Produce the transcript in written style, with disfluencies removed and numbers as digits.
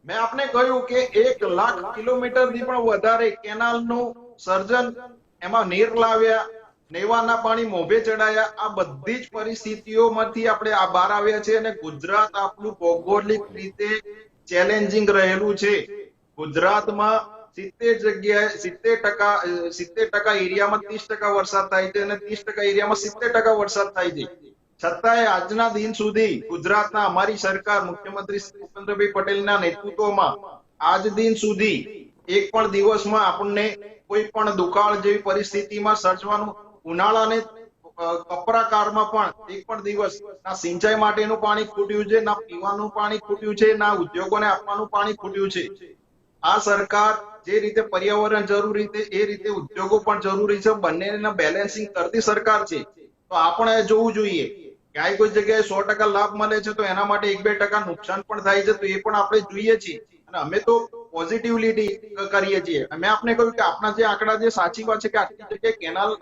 મેં આપને કહ્યું કે 1,00,000 કિલોમીટરથી પણ વધારે કેનાલનું સર્જન, એમાં નીર લાવ્યા, નેવાના પાણી મોભે ચડાયા, આ બધી જ પરિસ્થિતિઓમાંથી આપણે આ બહાર આવ્યા છે. અને ગુજરાત આપણું ભૌગોલિક રીતે ચેલેન્જિંગ રહેલું છે. ગુજરાતમાં 70 જગ્યાએ 70% એરિયામાં 30% વરસાદ થાય છે અને 30% એરિયામાં 70% વરસાદ થાય છે. છતાંય આજના દિન સુધી ગુજરાતના અમારી સરકાર મુખ્યમંત્રી ભૂપેન્દ્રભાઈ પટેલના નેતૃત્વમાં આજ દિન સુધી એક પણ દિવસમાં આપણને કોઈ પણ દુકાળ જેવી પરિસ્થિતિમાં સર્જવાનું, ઉનાળાને કપરાકારમાં પણ એક પણ દિવસ ના સિંચાઈ માટેનું પાણી ખૂટ્યું છે, ના પીવાનું પાણી ખૂટ્યું છે, ના ઉદ્યોગોને આપવાનું પાણી ખૂટ્યું છે. આ સરકાર જે રીતે પર્યાવરણ જરૂરી છે એ રીતે ઉદ્યોગો પણ જરૂરી છે, બંનેના બેલેન્સિંગ કરતી સરકાર છે. તો આપણે જોવું જોઈએ ક્યાંય કોઈ જગ્યાએ 100% લાભ મળે છે તો એના માટે 1-2% નુકસાન પણ થાય છે. તો એ પણ આપણે જોઈએ છીએ અને અમે તો પોઝિટિવિટી કરીએ છીએ. મેં આપને કહ્યું કે આપણા જે આંકડા જે સાચી વાત છે કે આટલી જગ્યાએ કેનાલ